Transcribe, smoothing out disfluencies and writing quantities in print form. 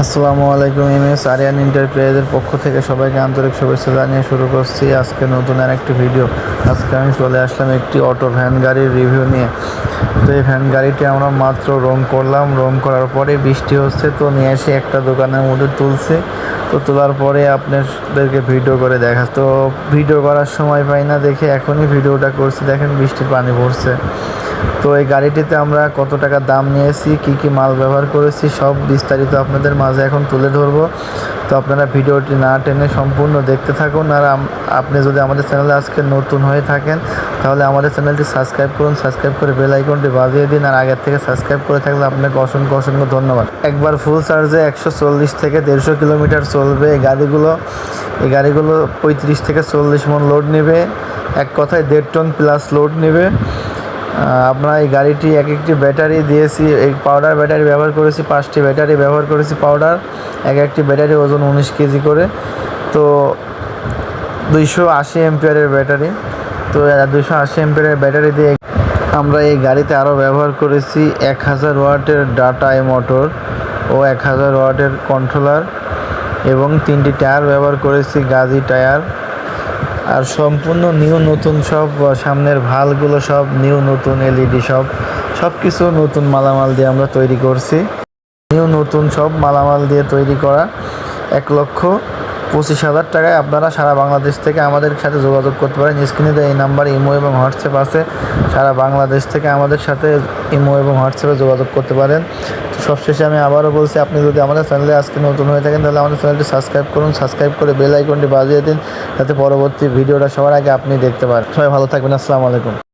আসসালামু আলাইকুম। এমএস আরিয়ান এন্টারপ্রাইজের পক্ষ থেকে সবাইকে আন্তরিক শুভেচ্ছা জানিয়ে শুরু করছি আজকে নতুন আরেকটি ভিডিও। আজকে আমি চলে আসলাম একটি অটো ভ্যান গাড়ির রিভিউ নিয়ে। তো এই ভ্যান গাড়িটি আমরা মাত্র রং করলাম, রং করার পরে বৃষ্টি হচ্ছে, তো নিয়ে এসে একটা দোকানের মধ্যে তুলছি। তো তোলার পরে আপনাদেরকে ভিডিও করে দেখা, তো ভিডিও করার সময় পাই না দেখে এখনই ভিডিওটা করছি। দেখেন বৃষ্টির পানি পড়ছে। তো এই গাড়িটিতে আমরা কত টাকা দাম নিয়েছি, কি কি মাল ব্যবহার করেছি, সব বিস্তারিত আপনাদের মাঝে এখন তুলে ধরবো। তো আপনারা ভিডিওটি না টেনে সম্পূর্ণ দেখতে থাকুন। আর আপনি যদি আমাদের চ্যানেলে আজকে নতুন হয়ে থাকেন তাহলে আমাদের চ্যানেলটি সাবস্ক্রাইব করুন, সাবস্ক্রাইব করে বেল আইকনটি বাজিয়ে দিন। আর আগের থেকে সাবস্ক্রাইব করে থাকলে আপনাকে অসংখ্য অসংখ্য ধন্যবাদ। একবার ফুল চার্জে 140 থেকে 150 কিলোমিটার চলবে এই গাড়িগুলো। 35 থেকে 40 মন লোড নেবে, এক কথায় 1.5 টন প্লাস লোড নেবে। আমরা এই গাড়িটি একটি ব্যাটারি দিয়েছি, এই পাউডার ব্যাটারি ব্যবহার করেছি, 5টি ব্যাটারি ব্যবহার করেছি পাউডার। একটি ব্যাটারি ওজন 19 কেজি করে। তো 280 এম্পিয়ারের ব্যাটারি। তো 280 এম্পিয়ারের ব্যাটারি দিয়ে আমরা এই গাড়িতে আরও ব্যবহার করেছি 1000 ওয়াটের ডাটা মোটর ও 1000 ওয়াটের কন্ট্রোলার এবং 3টি টায়ার ব্যবহার করেছি, গাজি টায়ার। আর সম্পূর্ণ নিউ নতুন সব সামনের ভালগুলো সব নিউ নতুন, এলইডি সব কিছু নতুন মালামাল দিয়ে আমরা তৈরি করছি। নিউ নতুন সব মালামাল দিয়ে তৈরি করা। 1,25,000 টাকায় আপনারা সারা বাংলাদেশ থেকে আমাদের সাথে যোগাযোগ করতে পারেন। স্ক্রিনে দেওয়া এই নাম্বারে ইমো এবং হোয়াটসঅ্যাপ আছে। সারা বাংলাদেশ থেকে আমাদের সাথে ইমো এবং হোয়াটসঅ্যাপে যোগাযোগ করতে পারেন। সবশেষে আমি আবারও বলছি, আপনি যদি আমাদের চ্যানেলে আজকে নতুন হয়ে থাকেন তাহলে আমাদের চ্যানেলটি সাবস্ক্রাইব করুন, সাবস্ক্রাইব করে বেল আইকনটি বাজিয়ে দিন যাতে পরবর্তী ভিডিওটা সবার আগে আপনি দেখতে পারেন। সবাই ভালো থাকবেন। আসসালামু আলাইকুম।